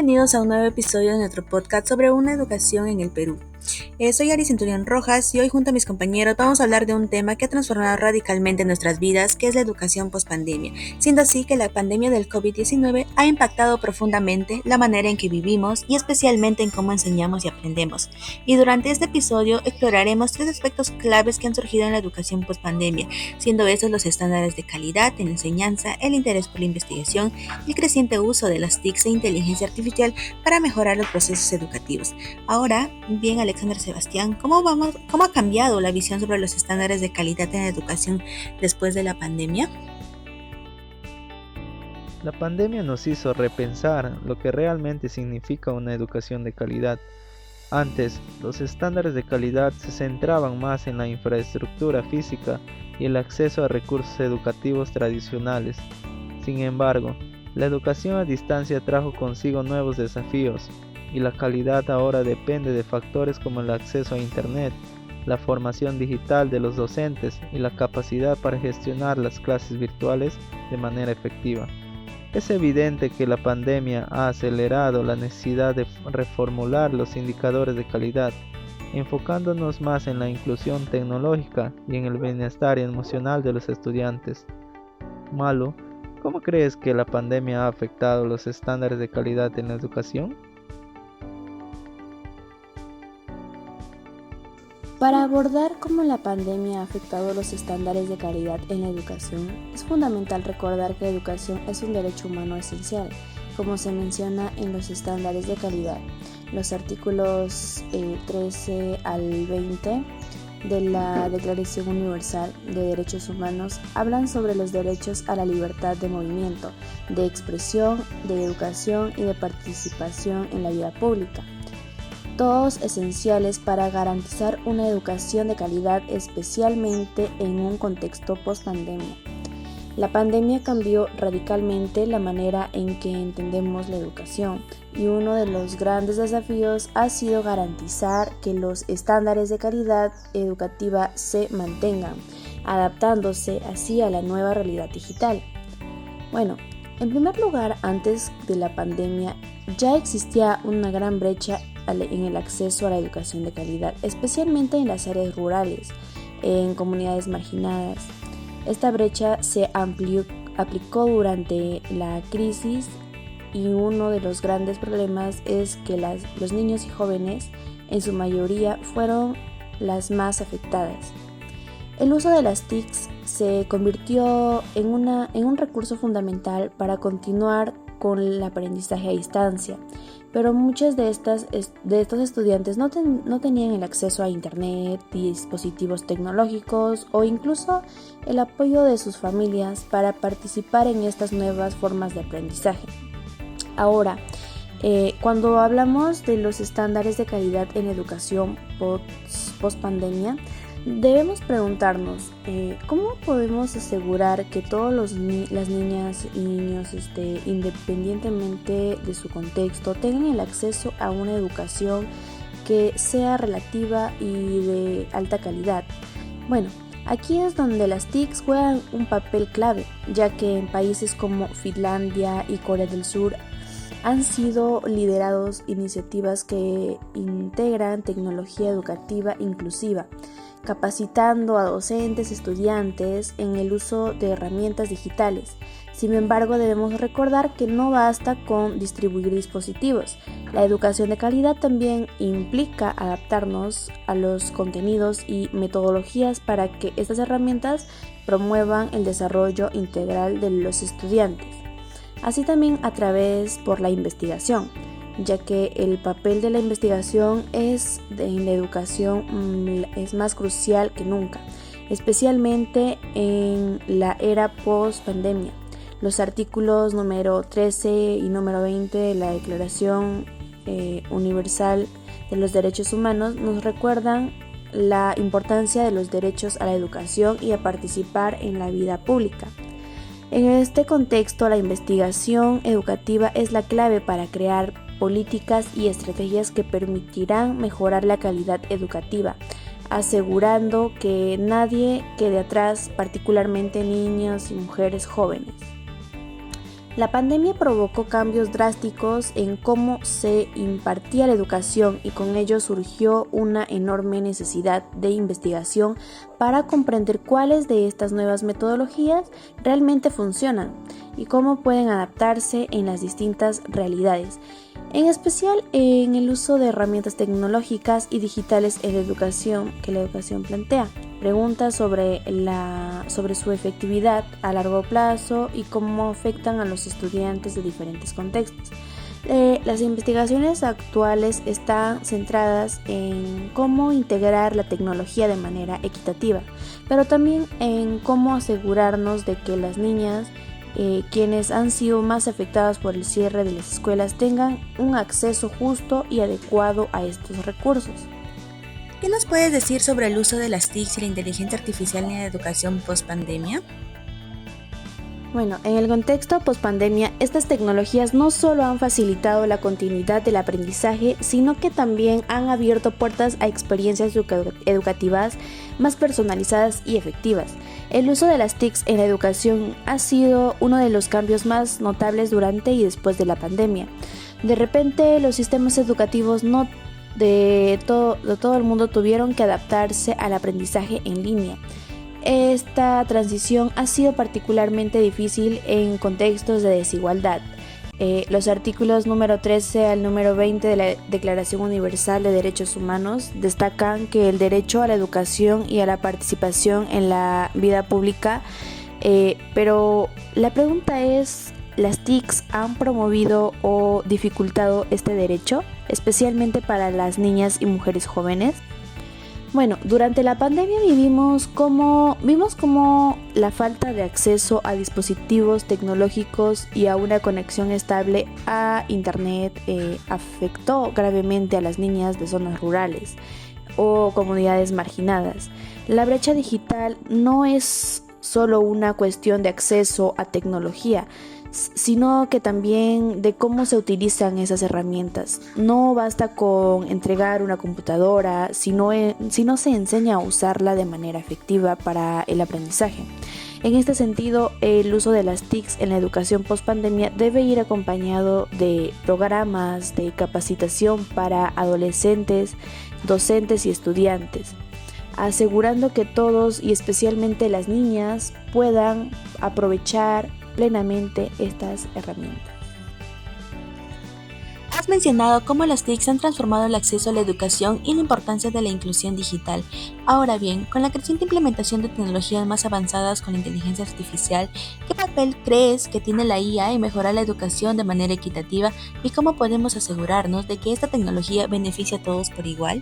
bienvenidos a un nuevo episodio de nuestro podcast sobre una educación en el Perú. Soy Ari Centurión Rojas y hoy junto a mis compañeros vamos a hablar de un tema que ha transformado radicalmente nuestras vidas, que es la educación post-pandemia, siendo así que la pandemia del COVID-19 ha impactado profundamente la manera en que vivimos y especialmente en cómo enseñamos y aprendemos. Y durante este episodio exploraremos 3 aspectos claves que han surgido en la educación post-pandemia, siendo estos los estándares de calidad en enseñanza, el interés por la investigación y el creciente uso de las TICs e inteligencia artificial para mejorar los procesos educativos. Ahora, bien Alexander Sebastián, ¿cómo ha cambiado la visión sobre los estándares de calidad en la educación después de la pandemia? La pandemia nos hizo repensar lo que realmente significa una educación de calidad. Antes, los estándares de calidad se centraban más en la infraestructura física y el acceso a recursos educativos tradicionales. Sin embargo, la educación a distancia trajo consigo nuevos desafíos, y la calidad ahora depende de factores como el acceso a Internet, la formación digital de los docentes y la capacidad para gestionar las clases virtuales de manera efectiva. Es evidente que la pandemia ha acelerado la necesidad de reformular los indicadores de calidad, enfocándonos más en la inclusión tecnológica y en el bienestar emocional de los estudiantes. Malu, ¿cómo crees que la pandemia ha afectado los estándares de calidad en la educación? Para abordar cómo la pandemia ha afectado los estándares de calidad en la educación, es fundamental recordar que la educación es un derecho humano esencial, como se menciona en los estándares de calidad. Los artículos 13 al 20 de la Declaración Universal de Derechos Humanos hablan sobre los derechos a la libertad de movimiento, de expresión, de educación y de participación en la vida pública, todos esenciales para garantizar una educación de calidad, especialmente en un contexto post-pandemia. La pandemia cambió radicalmente la manera en que entendemos la educación, y uno de los grandes desafíos ha sido garantizar que los estándares de calidad educativa se mantengan, adaptándose así a la nueva realidad digital. Bueno, en primer lugar, antes de la pandemia ya existía una gran brecha en el acceso a la educación de calidad, especialmente en las áreas rurales, en comunidades marginadas. Esta brecha se aplicó durante la crisis, y uno de los grandes problemas es que los niños y jóvenes, en su mayoría, fueron las más afectadas. El uso de las TICs se convirtió en un recurso fundamental para continuar con el aprendizaje a distancia, pero muchos de estos estudiantes no tenían el acceso a Internet, dispositivos tecnológicos o incluso el apoyo de sus familias para participar en estas nuevas formas de aprendizaje. Ahora, cuando hablamos de los estándares de calidad en educación post-pandemia, debemos preguntarnos ¿cómo podemos asegurar que todas las niñas y niños, independientemente de su contexto, tengan el acceso a una educación que sea relativa y de alta calidad? Bueno, aquí es donde las TICs juegan un papel clave, ya que en países como Finlandia y Corea del Sur han sido liderados iniciativas que integran tecnología educativa inclusiva, capacitando a docentes, estudiantes en el uso de herramientas digitales. Sin embargo, debemos recordar que no basta con distribuir dispositivos. La educación de calidad también implica adaptarnos a los contenidos y metodologías para que estas herramientas promuevan el desarrollo integral de los estudiantes. Así también por la investigación, ya que el papel de la investigación en la educación es más crucial que nunca, especialmente en la era post-pandemia. Los artículos número 13 y número 20 de la Declaración Universal de los Derechos Humanos nos recuerdan la importancia de los derechos a la educación y a participar en la vida pública. En este contexto, la investigación educativa es la clave para crear políticas y estrategias que permitirán mejorar la calidad educativa, asegurando que nadie quede atrás, particularmente niños y mujeres jóvenes. La pandemia provocó cambios drásticos en cómo se impartía la educación y con ello surgió una enorme necesidad de investigación para comprender cuáles de estas nuevas metodologías realmente funcionan y cómo pueden adaptarse en las distintas realidades, en especial en el uso de herramientas tecnológicas y digitales en la educación que la educación plantea. Preguntas sobre su efectividad a largo plazo y cómo afectan a los estudiantes de diferentes contextos. Las investigaciones actuales están centradas en cómo integrar la tecnología de manera equitativa, pero también en cómo asegurarnos de que las niñas, quienes han sido más afectadas por el cierre de las escuelas, tengan un acceso justo y adecuado a estos recursos. ¿Qué nos puedes decir sobre el uso de las TICs y la inteligencia artificial en la educación post-pandemia? Bueno, en el contexto post-pandemia, estas tecnologías no solo han facilitado la continuidad del aprendizaje, sino que también han abierto puertas a experiencias educativas más personalizadas y efectivas. El uso de las TICs en la educación ha sido uno de los cambios más notables durante y después de la pandemia. De repente, los sistemas educativos de todo el mundo tuvieron que adaptarse al aprendizaje en línea. Esta transición ha sido particularmente difícil en contextos de desigualdad. Los artículos número 13 al número 20 de la Declaración Universal de Derechos Humanos destacan que el derecho a la educación y a la participación en la vida pública, pero la pregunta es, ¿las TICs han promovido o dificultado este derecho, especialmente para las niñas y mujeres jóvenes? Bueno, durante la pandemia vimos cómo la falta de acceso a dispositivos tecnológicos y a una conexión estable a Internet afectó gravemente a las niñas de zonas rurales o comunidades marginadas. La brecha digital no es solo una cuestión de acceso a tecnología, sino que también de cómo se utilizan esas herramientas. No basta con entregar una computadora si no se enseña a usarla de manera efectiva para el aprendizaje. En este sentido, el uso de las TICs en la educación post-pandemia debe ir acompañado de programas de capacitación para adolescentes, docentes y estudiantes, asegurando que todos y especialmente las niñas puedan aprovechar plenamente estas herramientas. Has mencionado cómo las TICs han transformado el acceso a la educación y la importancia de la inclusión digital. Ahora bien, con la creciente implementación de tecnologías más avanzadas con la inteligencia artificial, ¿qué papel crees que tiene la IA en mejorar la educación de manera equitativa y cómo podemos asegurarnos de que esta tecnología beneficie a todos por igual?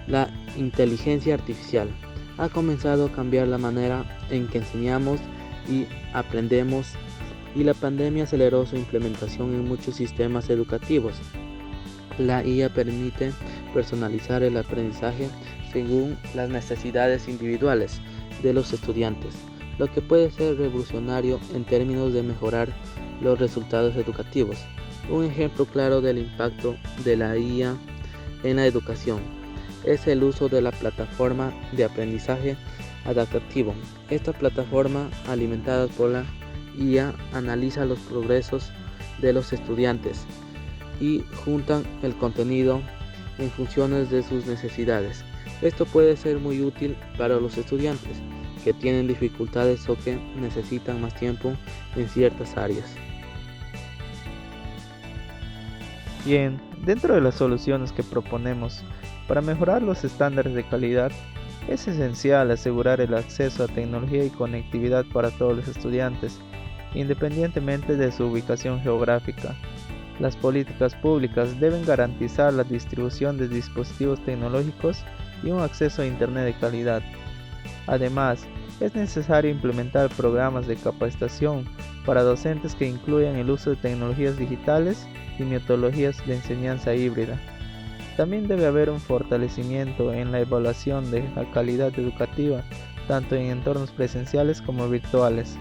La inteligencia artificial ha comenzado a cambiar la manera en que enseñamos y aprendemos, y la pandemia aceleró su implementación en muchos sistemas educativos. La IA permite personalizar el aprendizaje según las necesidades individuales de los estudiantes, lo que puede ser revolucionario en términos de mejorar los resultados educativos. Un ejemplo claro del impacto de la IA en la educación es el uso de la plataforma de aprendizaje adaptativo. Esta plataforma, alimentada por la IA, analiza los progresos de los estudiantes y juntan el contenido en funciones de sus necesidades. Esto puede ser muy útil para los estudiantes que tienen dificultades o que necesitan más tiempo en ciertas áreas. Bien, dentro de las soluciones que proponemos para mejorar los estándares de calidad, es esencial asegurar el acceso a tecnología y conectividad para todos los estudiantes, independientemente de su ubicación geográfica. Las políticas públicas deben garantizar la distribución de dispositivos tecnológicos y un acceso a Internet de calidad. Además, es necesario implementar programas de capacitación para docentes que incluyan el uso de tecnologías digitales y metodologías de enseñanza híbrida. También debe haber un fortalecimiento en la evaluación de la calidad educativa, tanto en entornos presenciales como virtuales.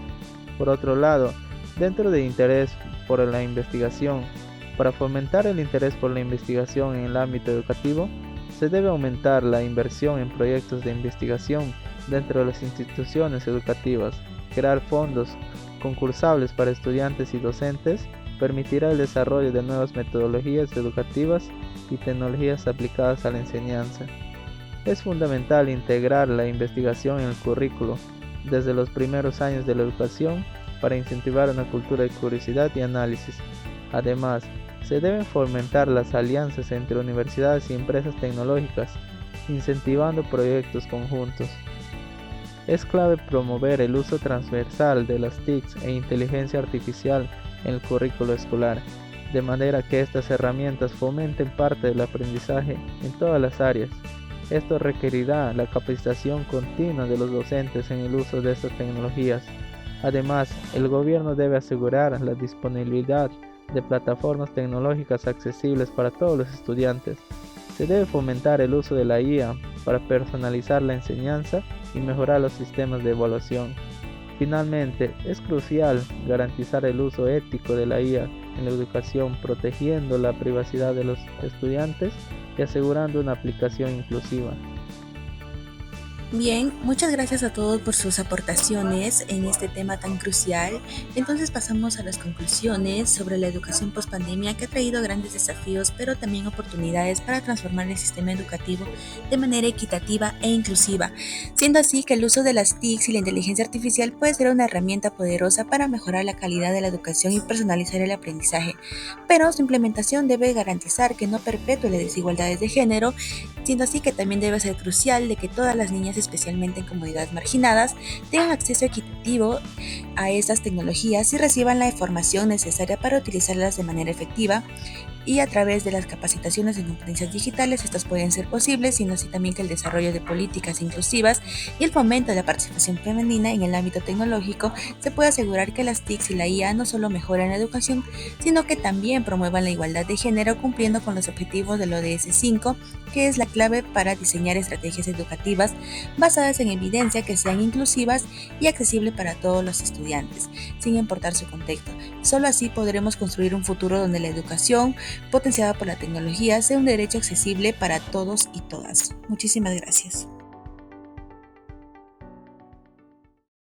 Por otro lado, dentro del interés por la investigación, para fomentar el interés por la investigación en el ámbito educativo, se debe aumentar la inversión en proyectos de investigación dentro de las instituciones educativas, crear fondos concursables para estudiantes y docentes, permitirá el desarrollo de nuevas metodologías educativas y tecnologías aplicadas a la enseñanza. Es fundamental integrar la investigación en el currículo desde los primeros años de la educación para incentivar una cultura de curiosidad y análisis. Además, se deben fomentar las alianzas entre universidades y empresas tecnológicas, incentivando proyectos conjuntos. Es clave promover el uso transversal de las TICs e inteligencia artificial en el currículo escolar, de manera que estas herramientas fomenten parte del aprendizaje en todas las áreas. Esto requerirá la capacitación continua de los docentes en el uso de estas tecnologías. Además, el gobierno debe asegurar la disponibilidad de plataformas tecnológicas accesibles para todos los estudiantes. Se debe fomentar el uso de la IA para personalizar la enseñanza y mejorar los sistemas de evaluación. Finalmente, es crucial garantizar el uso ético de la IA en la educación, protegiendo la privacidad de los estudiantes y asegurando una aplicación inclusiva. Bien, muchas gracias a todos por sus aportaciones en este tema tan crucial. Entonces pasamos a las conclusiones sobre la educación pospandemia, que ha traído grandes desafíos, pero también oportunidades para transformar el sistema educativo de manera equitativa e inclusiva, siendo así que el uso de las TICs y la inteligencia artificial puede ser una herramienta poderosa para mejorar la calidad de la educación y personalizar el aprendizaje, pero su implementación debe garantizar que no perpetúe las desigualdades de género, siendo así que también debe ser crucial de que todas las niñas, especialmente en comunidades marginadas, tengan acceso equitativo a estas tecnologías y reciban la información necesaria para utilizarlas de manera efectiva. Y a través de las capacitaciones en competencias digitales estas pueden ser posibles, sino así también que el desarrollo de políticas inclusivas y el fomento de la participación femenina en el ámbito tecnológico se puede asegurar que las TICs y la IA no solo mejoran la educación, sino que también promuevan la igualdad de género, cumpliendo con los objetivos del ODS 5, que es la clave para diseñar estrategias educativas basadas en evidencia que sean inclusivas y accesibles para todos los estudiantes, sin importar su contexto. Solo así podremos construir un futuro donde la educación potenciada por la tecnología sea un derecho accesible para todos y todas. Muchísimas gracias.